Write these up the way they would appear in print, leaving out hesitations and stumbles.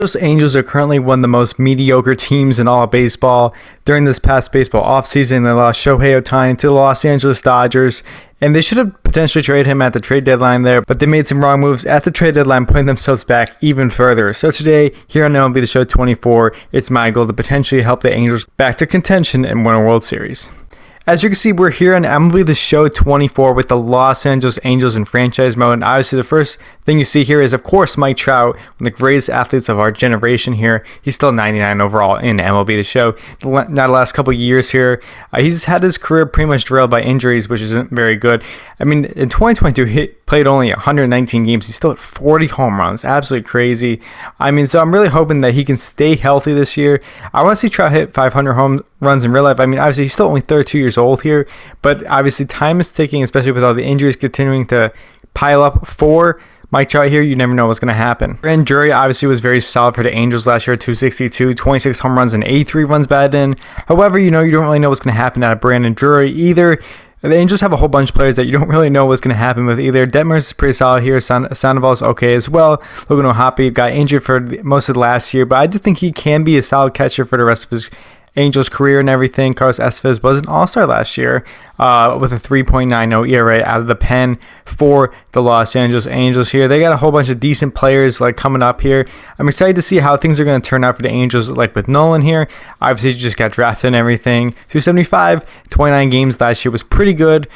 Los Angels are currently one of the most mediocre teams in all of baseball. During this past baseball offseason, they lost Shohei Ohtani to the Los Angeles Dodgers, and they should have potentially traded him at the trade deadline there, but they made some wrong moves at the trade deadline, putting themselves back even further. So today, here on MLB The Show 24, it's my goal to potentially help the Angels back to contention and win a World Series. As you can see, we're here on MLB The Show 24 with the Los Angeles Angels in franchise mode. And obviously, the first thing you see here is, of course, Mike Trout, one of the greatest athletes of our generation here. He's still 99 overall in MLB The Show. Not the last couple years here. He's had his career pretty much derailed by injuries, which isn't very good. I mean, in 2022, he played only 119 games. He's still at 40 home runs. Absolutely crazy. I mean, so I'm really hoping that he can stay healthy this year. I want to see Trout hit 500 home runs in real life. I mean, obviously, he's still only 32 years old here, but obviously time is ticking, especially with all the injuries continuing to pile up for Mike Trout here. You never know what's going to happen. Brandon Drury obviously was very solid for the Angels last year, 262, 26 home runs and 83 runs batted in. However, you don't really know what's going to happen out of Brandon Drury either. The Angels have a whole bunch of players that you don't really know what's going to happen with either. Detmers is pretty solid here. Sandoval's okay as well. Logan O'Hoppe got injured for most of the last year, but I just think he can be a solid catcher for the rest of his Angels career and everything. Carlos Estevez was an all-star last year with a 3.90 ERA out of the pen for the Los Angeles Angels here. They got a whole bunch of decent players like coming up here. I'm excited to see how things are going to turn out for the Angels, like with Nolan here. Obviously, he just got drafted and everything. 275, 29 games last year was pretty good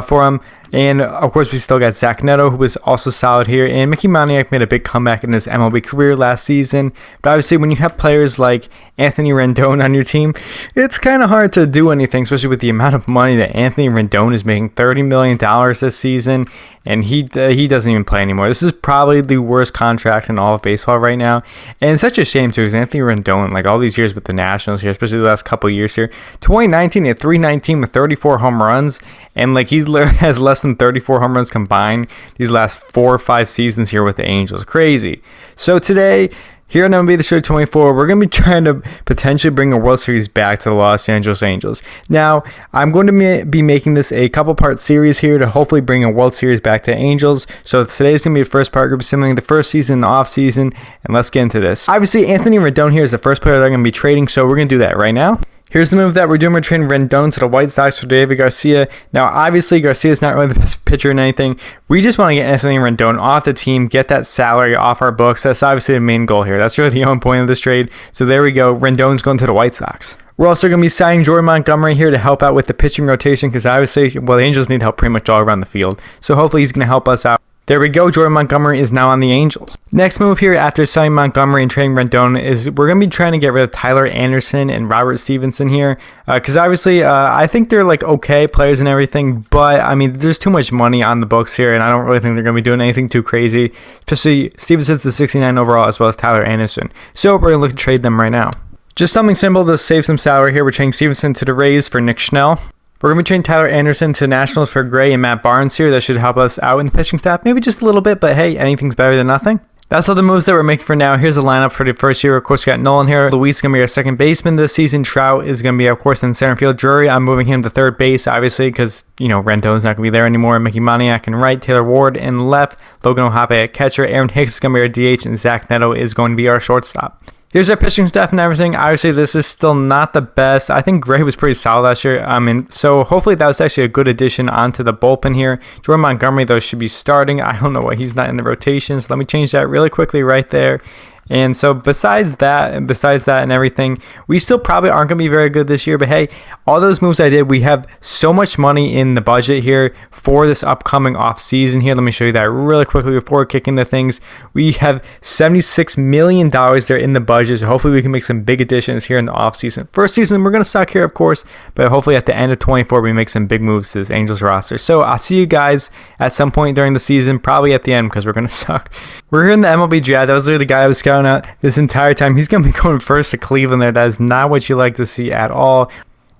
for him. And, of course, we still got Zach Neto, who was also solid here. And Mickey Moniak made a big comeback in his MLB career last season. But obviously, when you have players like Anthony Rendon on your team, it's kind of hard to do anything, especially with the amount of money that Anthony Rendon is making, $30 million this season. And he doesn't even play anymore. This is probably the worst contract in all of baseball right now. And it's such a shame, too, because Anthony Rendon, like all these years with the Nationals here, especially the last couple of years here, 2019 at 319 with 34 home runs. And like he has less than 34 home runs combined these last 4 or 5 seasons here with the Angels. Crazy. So today, here on MLB The Show 24, we're going to be trying to potentially bring a World Series back to the Los Angeles Angels. Now, I'm going to be making this a couple-part series here to hopefully bring a World Series back to Angels. So today's going to be the first part. We're going to be simulating the first season and the off-season, and let's get into this. Obviously, Anthony Rendon here is the first player that I'm going to be trading, so we're going to do that right now. Here's the move that we're doing. We're trading Rendon to the White Sox for David Garcia. Now, obviously, Garcia is not really the best pitcher in anything. We just want to get Anthony Rendon off the team, get that salary off our books. That's obviously the main goal here. That's really the only point of this trade. So there we go. Rendon's going to the White Sox. We're also going to be signing Jordan Montgomery here to help out with the pitching rotation because obviously, well, the Angels need help pretty much all around the field. So hopefully he's going to help us out. There we go. Jordan Montgomery is now on the Angels. Next move here after signing Montgomery and trading Rendon is we're going to be trying to get rid of Tyler Anderson and Robert Stevenson here. Because obviously, I think they're like okay players and everything. But, I mean, there's too much money on the books here. And I don't really think they're going to be doing anything too crazy. Especially Stevenson's the 69 overall as well as Tyler Anderson. So we're going to look to trade them right now. Just something simple to save some salary here. We're trading Stevenson to the Rays for Nick Schnell. We're going to be trading Tyler Anderson to Nationals for Gray and Matt Barnes here. That should help us out in the pitching staff. Maybe just a little bit, but hey, anything's better than nothing. That's all the moves that we're making for now. Here's the lineup for the first year. Of course, we got Nolan here. Luis is going to be our second baseman this season. Trout is going to be, of course, in center field. Drury, I'm moving him to third base, obviously, because, Rendon's not going to be there anymore. Mickey Moniak in right. Taylor Ward in left. Logan O'Hoppe at catcher. Aaron Hicks is going to be our DH, and Zach Neto is going to be our shortstop. Here's our pitching staff and everything. Obviously, this is still not the best. I think Gray was pretty solid last year. So hopefully that was actually a good addition onto the bullpen here. Jordan Montgomery, though, should be starting. I don't know why he's not in the rotations. Let me change that really quickly right there. And so besides that and everything, we still probably aren't going to be very good this year. But hey, all those moves I did, we have so much money in the budget here for this upcoming off season here. Let me show you that really quickly before kicking the things. We have $76 million there in the budget. So hopefully we can make some big additions here in the off season. First season, we're going to suck here, of course. But hopefully at the end of 24, we make some big moves to this Angels roster. So I'll see you guys at some point during the season, probably at the end because we're going to suck. We're here in the MLB draft. That was literally the guy I was scouting out this entire time. He's going to be going first to Cleveland there. That is not what you like to see at all.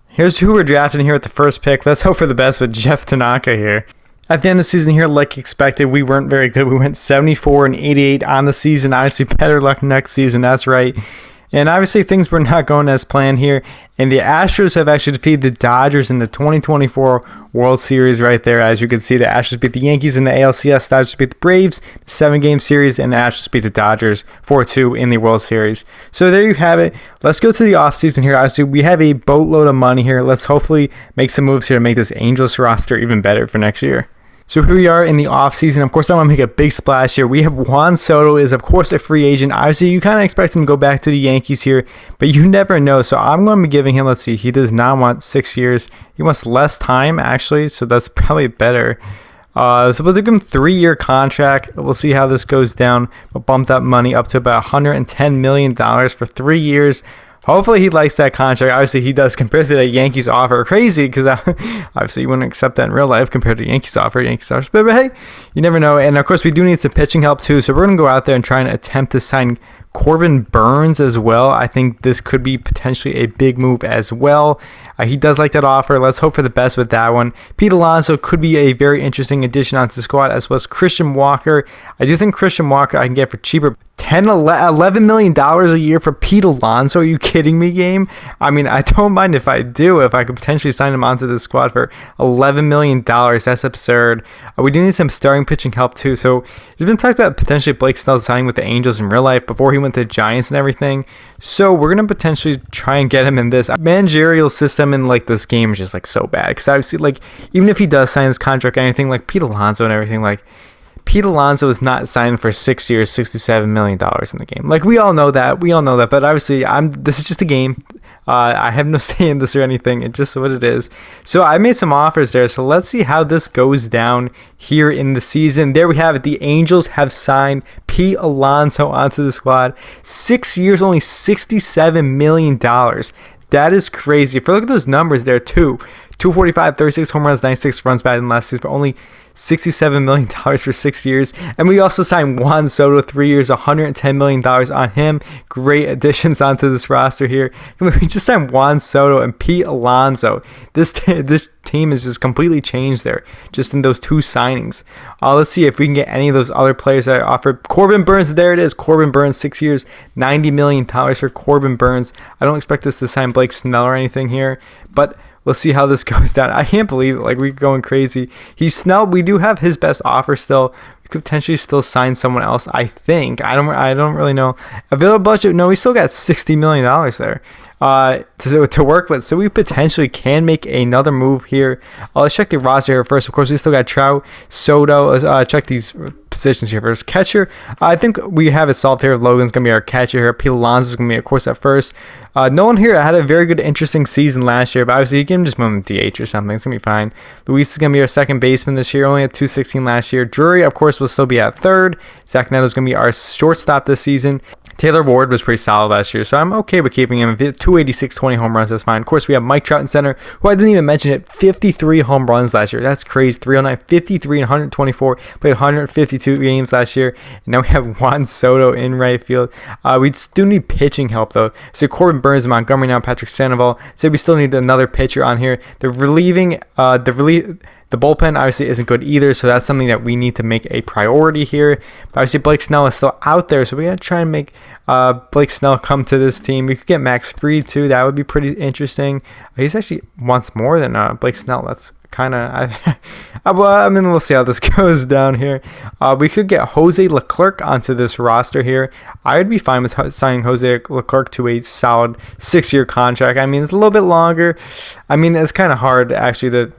Here's who we're drafting here at the first pick. Let's hope for the best with Jeff Tanaka here. At the end of the season here, like expected, we weren't very good. We went 74 and 88 on the season. Obviously, better luck next season. That's right. And obviously things were not going as planned here. And the Astros have actually defeated the Dodgers in the 2024 World Series right there. As you can see, the Astros beat the Yankees in the ALCS, Dodgers beat the Braves, 7-game series, and the Astros beat the Dodgers 4-2 in the World Series. So there you have it. Let's go to the offseason here. Obviously, we have a boatload of money here. Let's hopefully make some moves here to make this Angels roster even better for next year. So here we are in the offseason. Of course, I want to make a big splash here. We have Juan Soto is, of course, a free agent. Obviously, you kind of expect him to go back to the Yankees here, but you never know. So I'm going to be giving him, let's see, he does not want 6 years. He wants less time, actually, so that's probably better. So we'll give him a 3-year contract. We'll see how this goes down. We'll bump that money up to about $110 million for 3 years. Hopefully he likes that contract. Obviously he does compared to the Yankees offer. Crazy, because obviously you wouldn't accept that in real life compared to the Yankees offer. But hey, you never know. And of course we do need some pitching help too. So we're going to go out there and try and attempt to sign Corbin Burnes as well. I think this could be potentially a big move as well. He does like that offer. Let's hope for the best with that one. Pete Alonso could be a very interesting addition onto the squad, as well as Christian Walker. I do think Christian Walker I can get for cheaper. $11 million a year for Pete Alonso. Are you kidding me, game? I mean, I don't mind if I do. If I could potentially sign him onto the squad for $11 million, that's absurd. We do need some starting pitching help too. So there's been talk about potentially Blake Snell signing with the Angels in real life before he went to the Giants and everything. So we're going to potentially try and get him in this. Managerial system in like this game is just like so bad. Because obviously, like, even if he does sign his contract, anything like Pete Alonso and everything, like, Pete Alonso is not signed for 6 years, $67 million in the game. Like, we all know that. But obviously, this is just a game. I have no say in this or anything. It's just what it is. So I made some offers there. So let's see how this goes down here in the season. There we have it. The Angels have signed Pete Alonso onto the squad. 6 years, only $67 million. That is crazy. If you look at those numbers there too, 245, 36 home runs, 96 runs batted in last season, but only $67 million for 6 years. And we also signed Juan Soto, 3 years, $110 million on him. Great additions onto this roster here. We just signed Juan Soto and Pete Alonso. This team has just completely changed there, just in those 2 signings. Let's see if we can get any of those other players that I offered. Corbin Burnes, there it is. Corbin Burnes, 6 years, $90 million for Corbin Burnes. I don't expect us to sign Blake Snell or anything here, but let's see how this goes down. I can't believe it. Like, we're going crazy. He's Snell. We do have his best offer still. We could potentially still sign someone else, I think. I don't really know. Available budget, no, we still got $60 million there to work with. So we potentially can make another move here. Let's check the roster here first. Of course, we still got Trout, Soto. Let's check these positions here first. Catcher, I think we have it solved here. Logan's going to be our catcher here. Pete Alonso is going to be, of course, at first. Nolan here had a very good, interesting season last year, but obviously you can just move him DH or something. It's going to be fine. Luis is going to be our second baseman this year, only at 216 last year. Drury, of course, will still be at third. Zach Neto is going to be our shortstop this season. Taylor Ward was pretty solid last year, so I'm okay with keeping him. 286, 20 home runs, that's fine. Of course, we have Mike Trout in center, who I didn't even mention it. 53 home runs last year. That's crazy. 309, 53, and 124. Played 152 games last year. And now we have Juan Soto in right field. We still need pitching help, though. So Corbin Burnes and Montgomery now, Patrick Sandoval. So we still need another pitcher on here. The bullpen obviously isn't good either, so that's something that we need to make a priority here. But obviously, Blake Snell is still out there, so we got to try and make Blake Snell come to this team. We could get Max Fried too. That would be pretty interesting. He's actually wants more than Blake Snell. That's kind of... I mean, we'll see how this goes down here. We could get Jose Leclerc onto this roster here. I would be fine with signing Jose Leclerc to a solid 6-year contract. I mean, it's a little bit longer. I mean, it's kind of hard actually to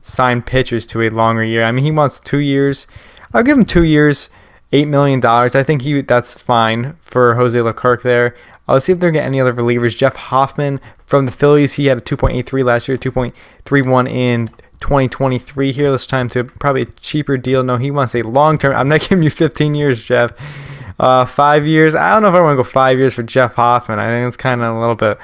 sign pitchers to a longer year. I mean, he wants 2 years. I'll give him 2 years, $8 million. I think that's fine for Jose Leclerc there. Let's see if they're getting any other relievers. Jeff Hoffman from the Phillies, he had a 2.83 last year, 2.31 in 2023 here. Let's try him to probably a cheaper deal. No, he wants a long-term. I'm not giving you 15 years, Jeff. 5 years. I don't know if I want to go 5 years for Jeff Hoffman. I think it's kind of a little bit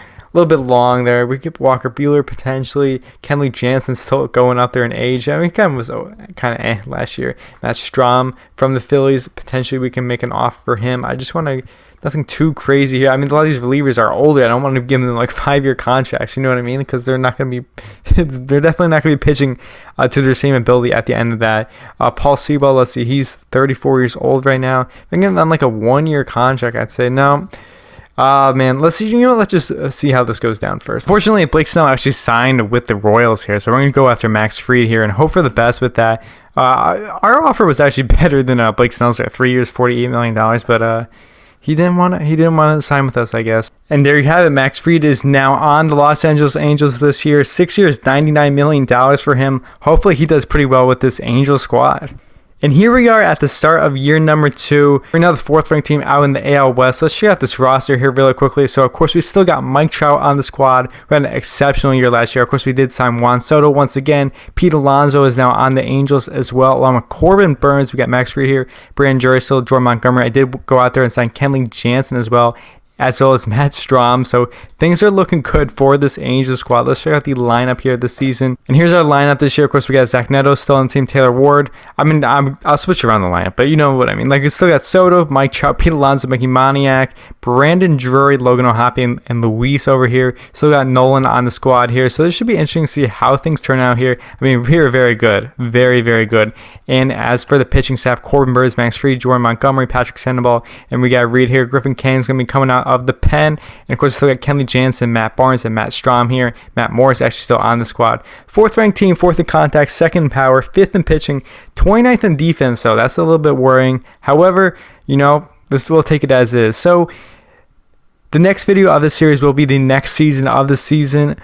long there. We could Walker Buehler potentially. Kenley Jansen's still going up there in age. I mean, kind of last year. Matt Strahm from the Phillies. Potentially we can make an offer for him. I just want to... Nothing too crazy here. I mean, a lot of these relievers are older. I don't want to give them like 5-year contracts. You know what I mean? Because they're not going to be... they're definitely not going to be pitching to their same ability at the end of that. Paul Sebo, let's see. He's 34 years old right now. If I can get him on like a 1-year contract, I'd say no. Man, let's see. Let's just see how this goes down first. Fortunately, Blake Snell actually signed with the Royals here, so we're going to go after Max Fried here and hope for the best with that. Our offer was actually better than Blake Snell's there, 3 years, $48 million, but he didn't want to sign with us, I guess. And there you have it. Max Fried is now on the Los Angeles Angels this year. 6 years, $99 million for him. Hopefully, he does pretty well with this Angel squad. And here we are at the start of year number 2. We're now the 4th ranked team out in the AL West. Let's check out this roster here really quickly. So, of course, we still got Mike Trout on the squad. We had an exceptional year last year. Of course, we did sign Juan Soto once again. Pete Alonso is now on the Angels as well, along with Corbin Burns. We got Max Fried here, Brandon Jury still, Jordan Montgomery. I did go out there and sign Kenley Jansen as well as Matt Strahm. So things are looking good for this Angels squad. Let's check out the lineup here this season. And here's our lineup this year. Of course, we got Zach Neto still on the team, Taylor Ward. I'll switch around the lineup, but you know what I mean. Like, we still got Soto, Mike Trout, Pete Alonso, Mickey Moniak, Brandon Drury, Logan O'Hoppe, and Luis over here. Still got Nolan on the squad here. So this should be interesting to see how things turn out here. I mean, we are very good. Very, very good. And as for the pitching staff, Corbin Burns, Max Fried, Jordan Montgomery, Patrick Sandoval, and we got Reed here. Griffin Cane's going to be coming out of the pen. And of course, we still got Kenley Jansen, Matt Barnes, and Matt Strahm here. Matt Morris actually still on the squad. 4th ranked team, 4th in contact, 2nd in power, 5th in pitching, 29th in defense. So that's a little bit worrying. However, we'll take it as is. So the next video of the series will be the next season of the season.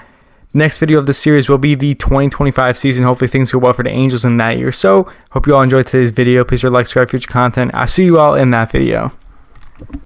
Next video of the series will be the 2025 season. Hopefully things go well for the Angels in that year. So hope you all enjoyed today's video. Please like, subscribe for future content. I'll see you all in that video.